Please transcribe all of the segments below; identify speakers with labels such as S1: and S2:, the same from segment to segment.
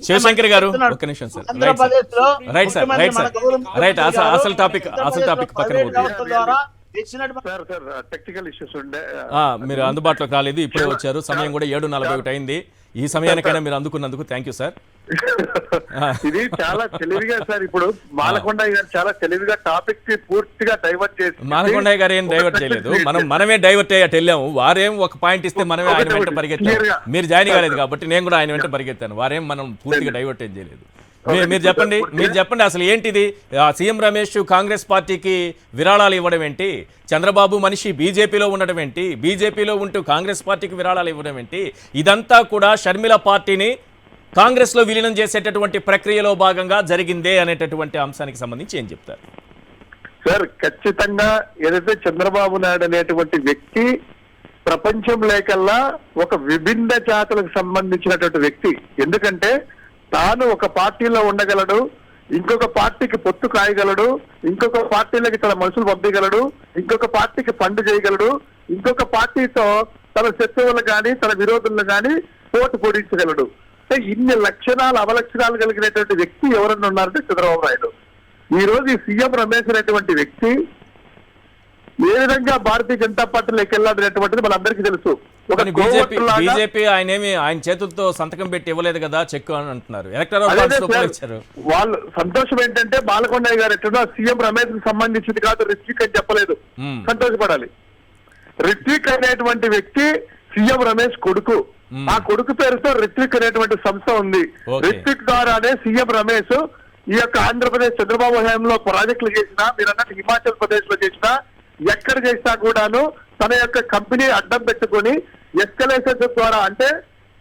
S1: శివశంకర్ గారు ఒక్క నిమిషం సార్. రైట్ సార్ రైట్ అసలు టాపిక్ పక్కన
S2: టెక్నికల్ ఇష్యూస్ ఉండే
S1: మీరు అందుబాటులోకి రాలేదు, ఇప్పుడే వచ్చారు. సమయం కూడా 7:41 అయింది. ఈ సమయానికైనా మీరు అందుకున్నందుకు థ్యాంక్ యూ సార్.
S2: ఇది చాలా తెలివిగా సార్, ఇప్పుడు మాలకొండయ్య గారు చాలా తెలివిగా టాపిక్ కి పూర్తిగా డైవర్ట్ చేసి,
S1: మాలకొండయ్య గారు ఏం డైవర్ట్ చేయలేదు, మనమే డైవర్ట్ అయ్యా వెళ్ళాము. వారేం ఒక పాయింట్ ఇస్తే మనమే ఆయన వెంట పరిగెత్తాము. మీరు జాయిన్ కాలేదు కాబట్టి నేను కూడా ఆయన వెంట పరిగెత్తాను. వారేం మనం పూర్తిగా డైవర్ట్ ఏం చేయలేదు. మీరు చెప్పండి అసలు ఏంటిది? సీఎం రమేష్ కాంగ్రెస్ పార్టీకి విరాళాలు ఇవ్వడం ఏంటి? చంద్రబాబు మనిషి బీజేపీలో ఉండడం ఏంటి? బీజేపీలో ఉంటూ కాంగ్రెస్ పార్టీకి విరాళాలు ఇవ్వడం ఏంటి? ఇదంతా కూడా షర్మిల పార్టీని కాంగ్రెస్ లో విలీనం చేసేటటువంటి ప్రక్రియలో భాగంగా జరిగిందే అనేటటువంటి అంశానికి సంబంధించి ఏం చెప్తారు
S2: సార్? ఖచ్చితంగా ఏదైతే చంద్రబాబు నాయుడు అనేటువంటి వ్యక్తి ప్రపంచం లేకల్లా ఒక విభిన్న జాతులకు సంబంధించినటువంటి వ్యక్తి. ఎందుకంటే తాను ఒక పార్టీలో ఉండగలడు, ఇంకొక పార్టీకి పొత్తు కాయగలడు, ఇంకొక పార్టీలకి తన మనుషులు పంపించగలడు, ఇంకొక పార్టీకి ఫండ్ చేయగలడు, ఇంకొక పార్టీతో తన శత్రువులు కానీ తన విరోధులను కానీ పోటు పొడించగలడు. ఇన్ని లక్షణాలు అవలక్షణాలు కలిగినటువంటి వ్యక్తి ఎవరన్నా ఉన్నారంటే చంద్రబాబు నాయుడు. ఈ రోజు ఈ సీఎం రమేష్ అనేటువంటి వ్యక్తి ఏ విధంగా భారతీయ జనతా పార్టీలోకి వెళ్ళాలనేటువంటిది మనందరికీ తెలుసు.
S1: బీజేపీ ఆయన చేతులతో సంతకం పెట్టి ఇవ్వలేదు కదా చెక్ అని అంటున్నారు.
S2: వాళ్ళు సంతోషం ఏంటంటే బాలకొండయ్య గారు ఎట్లా సీఎం రమేష్ కి సంబంధించింది కాదు, రిత్విక్ అని చెప్పలేదు. సంతోషపడాలి. రిత్విక్ అనేటువంటి వ్యక్తి సీఎం రమేష్ కొడుకు. ఆ కొడుకు పేరుతో రిత్విక్ అనేటువంటి సంస్థ ఉంది. రిత్విక్ ద్వారానే సీఎం రమేష్ ఈ యొక్క ఆంధ్రప్రదేశ్ చంద్రబాబు హయాంలో ప్రాజెక్టులు చేసినా, మీరు అన్నట్టు హిమాచల్ ప్రదేశ్ లో చేసినా, ఎక్కడ చేసినా కూడాను తన యొక్క కంపెనీ అడ్డం పెట్టుకుని ఎస్కలేషన్ ద్వారా, అంటే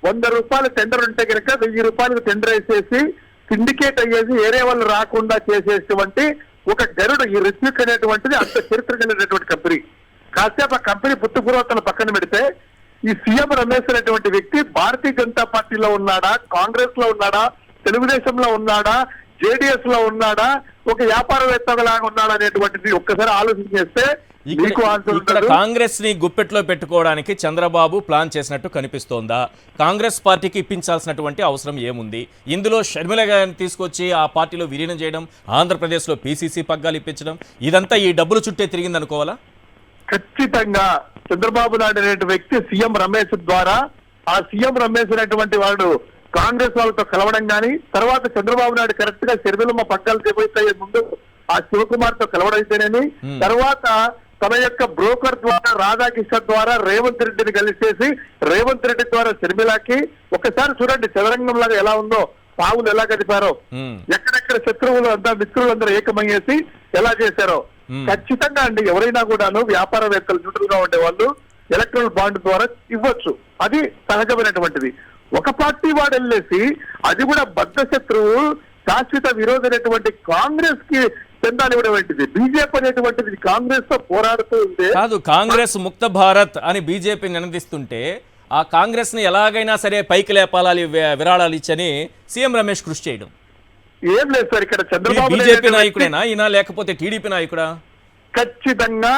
S2: 100 రూపాయలు టెండర్ ఉంటే కనుక 1000 రూపాయలకు టెండర్ వేసేసి సిండికేట్ అయ్యేసి ఏరే వాళ్ళు రాకుండా చేసేటువంటి ఒక గరుడు ఈ రిత్విక్ అనేటువంటిది అంత చరిత్ర కలిగినటువంటి కంపెనీ. కాసేపు ఆ కంపెనీ పుట్టుపూర్వతలు పక్కన పెడితే ఈ సీఎం రమేష్ అనేటువంటి వ్యక్తి భారతీయ జనతా పార్టీలో ఉన్నాడా, కాంగ్రెస్ లో ఉన్నాడా, తెలుగుదేశంలో ఉన్నాడా, జేడీఎస్ లో ఉన్నాడా, ఒక వ్యాపారవేత్తలాగా ఉన్నాడా అనేటువంటిది ఒక్కసారి ఆలోచన చేస్తే
S1: ఇక్కడ కాంగ్రెస్ ని గుప్పెట్లో పెట్టుకోవడానికి చంద్రబాబు ప్లాన్ చేసినట్టు కనిపిస్తోందా? కాంగ్రెస్ పార్టీకి ఇప్పించాల్సినటువంటి అవసరం ఏముంది? ఇందులో షర్మిల గారిని తీసుకొచ్చి ఆ పార్టీలో విలీనం చేయడం, ఆంధ్రప్రదేశ్ లో పీసీసీ పగ్గాలు ఇప్పించడం, ఇదంతా ఈ డబ్బులు చుట్టే తిరిగింది అనుకోవాలా?
S2: ఖచ్చితంగా చంద్రబాబు నాయుడు అనే వ్యక్తి సీఎం రమేష్ ద్వారా, ఆ సీఎం రమేష్ అనేటువంటి వాడు కాంగ్రెస్ వాళ్ళతో కలవడం కానీ, తర్వాత చంద్రబాబు నాయుడు కరెక్ట్ గా షర్మిలమ్మ పగ్గాలు చేపట్టే ముందు ఆ శివకుమార్ తో కలవడం అయితేనేమి, తర్వాత తన యొక్క బ్రోకర్ ద్వారా రాధాకిషన్ ద్వారా రేవంత్ రెడ్డిని కలిసేసి రేవంత్ రెడ్డి ద్వారా షర్మిలకి ఒకసారి చూడండి చదరంగం లాగా ఎలా ఉందో, పావులు ఎలా కదిపారో, ఎక్కడెక్కడ శత్రువులు అంతా మిత్రులందరూ ఏకమయ్యేసి ఎలా చేశారో. ఖచ్చితంగా అండి ఎవరైనా కూడాను వ్యాపారవేత్తలు న్యూట్రల్ గా ఉండే వాళ్ళు ఎలక్ట్రల్ బాండ్ ద్వారా ఇవ్వచ్చు, అది సహజమైనటువంటిది. ఒక పార్టీ వాడు వెళ్ళేసి అది కూడా బద్ధ శత్రువు శాశ్వత విరోధి అనేటువంటి కాంగ్రెస్ కి చందాలు ఇవ్వడం ఏంటిది? బీజేపీ అనేటువంటిది కాంగ్రెస్ తో పోరాడుతూ ఉంటే
S1: కాదు, కాంగ్రెస్ ముక్త భారత్ అని బీజేపీ నినదిస్తుంటే ఆ కాంగ్రెస్ ని ఎలాగైనా సరే పైకి లేపాలి, విరాళాలు ఇచ్చని సీఎం రమేష్ కృషి చేయడం
S2: ఏం లేదు సార్. ఇక్కడ చంద్రబాబు
S1: బీజేపీ నాయకుడేనా ఈయన, లేకపోతే టీడీపీ నాయకుడా?
S2: ఖచ్చితంగా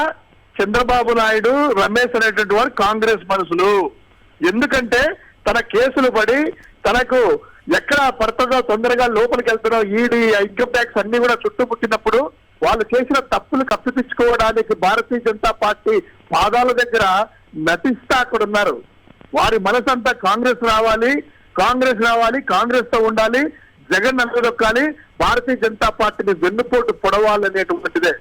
S2: చంద్రబాబు నాయుడు రమేష్ అనేటువంటి వారు కాంగ్రెస్ మనుషులు. ఎందుకంటే తన కేసులు పడి తనకు ఎక్కడ పడుతుందో తొందరగా లోపలికి వెళ్తారో, ఈడీ ఇన్కమ్ ట్యాక్స్ అన్ని కూడా చుట్టుముట్టినప్పుడు వాళ్ళు చేసిన తప్పులు కప్పిపించుకోవడానికి భారతీయ జనతా పార్టీ పాదాల దగ్గర నటిస్తా అక్కడ ఉన్నారు. వారి మనసంతా కాంగ్రెస్ రావాలి, కాంగ్రెస్ తో ఉండాలి, జగన్ నమ్మదొక్కాలి, భారతీయ జనతా పార్టీని వెన్నుపోటు పొడవాలనేటువంటిదే.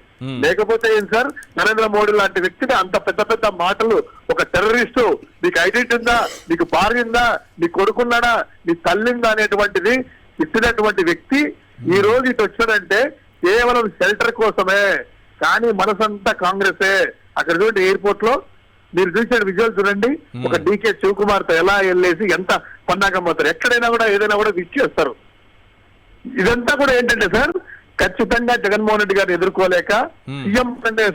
S2: లేకపోతే ఏం సార్, నరేంద్ర మోడీ లాంటి వ్యక్తిని అంత పెద్ద పెద్ద మాటలు, ఒక టెర్రరిస్టు, నీకు ఐడెంటిటీ ఉందా, నీకు భార్య ఉందా, నీ కొడుకున్నాడా, నీ తల్లిందా అనేటువంటిది ఇచ్చినటువంటి వ్యక్తి ఈ రోజు ఇటు వచ్చాడంటే కేవలం షెల్టర్ కోసమే, కానీ మనసంతా కాంగ్రెసే. అక్కడ చూడండి ఎయిర్పోర్ట్ లో మీరు చూసిన విజువల్ చూడండి, ఒక డీకే శివకుమార్ తో ఎలా వెళ్ళేసి ఎంత పన్నాగం అవుతారు. ఎక్కడైనా కూడా ఏదైనా కూడా విష్ చేస్తారు. ఇదంతా కూడా ఏంటంటే సార్, ఖచ్చితంగా జగన్మోహన్ రెడ్డి గారిని ఎదుర్కోలేక సీఎం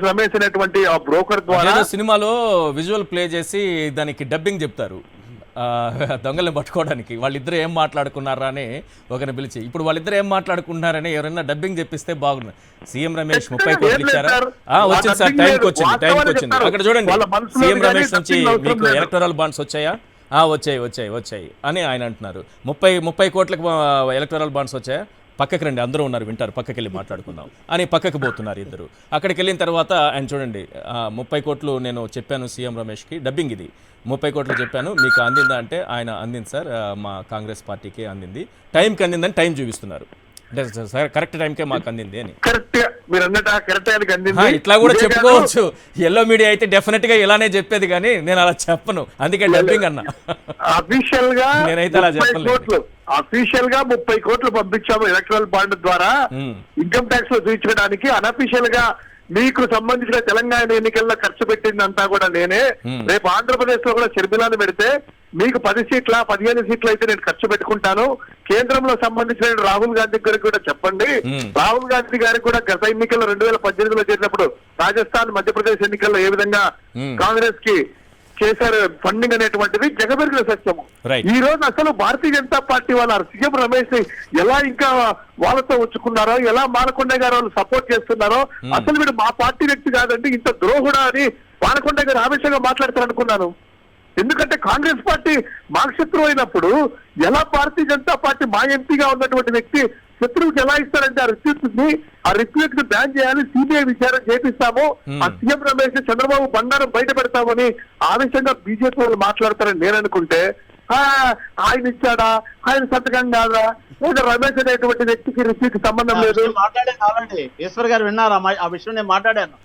S2: రమేష్ అనేటువంటి ఆ బ్రోకర్ ద్వారా
S1: సినిమాలో విజువల్ ప్లే చేసి దానికి డబ్బింగ్ చెప్తారు దొంగల్ని పట్టుకోవడానికి. వాళ్ళిద్దరు ఏం మాట్లాడుకున్నారా అని ఒకరిని పిలిచి, ఇప్పుడు వాళ్ళిద్దరు ఏం మాట్లాడుకున్నారని ఎవరైనా డబ్బింగ్ చెప్పిస్తే బాగుంది. సీఎం రమేష్ 30 కోట్లు ఇచ్చారా? వచ్చింది సార్, టైంకి వచ్చింది. అక్కడ చూడండి, సీఎం రమేష్ నుంచి మీకు ఎలక్టోరల్ బాండ్స్ వచ్చాయా? వచ్చాయి అని ఆయన అంటున్నారు. 30 కోట్లకు ఎలక్టోరల్ బాండ్స్ వచ్చాయా, పక్కకి రండి అందరూ ఉన్నారు వింటారు, పక్కకి వెళ్ళి మాట్లాడుకుందాం అని పక్కకు పోతున్నారు ఇద్దరు. అక్కడికి వెళ్ళిన తర్వాత ఆయన చూడండి 30 కోట్లు నేను చెప్పాను సీఎం రమేష్కి, డబ్బింగ్ ఇది, 30 కోట్లు చెప్పాను మీకు అందిందా అంటే ఆయన అందింది సార్, మా కాంగ్రెస్ పార్టీకి అందింది, టైంకి అందిందని టైం చూపిస్తున్నారు. అంటే సార్ కరెక్ట్ టైంకే మాకు అందింది అని.
S2: కరెక్ట్ మీరు అన్నట్టు కరెక్ట్ టైంకి అందింది.
S1: ఇట్లా కూడా చెప్పుకోవచ్చు. ఎల్లో మీడియా అయితే డెఫినెట్ గా ఇలానే చెప్పేది, కానీ నేను అలా చెప్పను, అందుకే డబ్బింగ్ అన్నా.
S2: అఫీషియల్ గా
S1: నేనైతే అలా చెప్పను.
S2: అఫీషియల్ గా 30 కోట్లు పంపించాము ఎలక్ట్రల్ బాండ్ ద్వారా ఇన్కమ్ ట్యాక్స్ లో చూపించడానికి. అనఫీషియల్ గా మీకు సంబంధించిన తెలంగాణ ఎన్నికల్లో ఖర్చు పెట్టిందంతా కూడా నేనే. రేపు ఆంధ్రప్రదేశ్ లో కూడా షర్మిలాను పెడితే మీకు 10 సీట్ల 15 సీట్లు అయితే నేను ఖర్చు పెట్టుకుంటాను. కేంద్రంలో సంబంధించిన రాహుల్ గాంధీ గారికి కూడా చెప్పండి. రాహుల్ గాంధీ గారికి కూడా గత ఎన్నికల్లో 2018లో చేసినప్పుడు రాజస్థాన్, మధ్యప్రదేశ్ ఎన్నికల్లో ఏ విధంగా కాంగ్రెస్ కి చేశారు ఫండింగ్ అనేటువంటిది జగమెరిగిన సత్యము. ఈ రోజు అసలు భారతీయ జనతా పార్టీ వాళ్ళ సీఎం రమేష్ ని ఎలా ఇంకా వాళ్ళతో ఉంచుకున్నారో, ఎలా మాలకొండ గారు వాళ్ళు సపోర్ట్ చేస్తున్నారో, అసలు వీడు మా పార్టీ వ్యక్తి కాదండి, ఇంత ద్రోహుడా అని మాలకొండ గారు ఆవేశంగా మాట్లాడతారనుకున్నాను. ఎందుకంటే కాంగ్రెస్ పార్టీ మాకు శత్రువు అయినప్పుడు ఎలా భారతీయ జనతా పార్టీ మా ఎంపీగా ఉన్నటువంటి వ్యక్తి శత్రువుకి ఎలా ఇస్తారంటే ఆ రిక్వెస్ట్ ని బ్యాన్ చేయాలి, సిబిఐ విచారణ చేపిస్తాము, ఆ సీఎం రమేష్ చంద్రబాబు బండారం బయట పెడతామని ఆవేశంగా బీజేపీ వాళ్ళు మాట్లాడతారని నేను అనుకుంటే, ఆయన ఇచ్చాడా, ఆయన సంతకం కాదా, లేదా రమేష్ అనేటువంటి వ్యక్తికి రిక్వెస్ట్ సంబంధం లేదు.
S3: మాట్లాడాను ఆల్రెడీ. ఈశ్వర్ గారు విన్నారా ఆ విషయం? నేను మాట్లాడాను.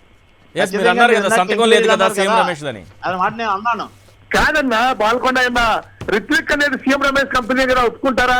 S1: సంతకం లేదు కదా సీఎం రమేష్ అని.
S3: అది మాట నేను అన్నాను.
S2: కాదన్నా బాల్కొండ అన్న రిత్విక్ అనేది సీఎం రమేష్ కంపెనీ కదా ఒప్పుకుంటారా?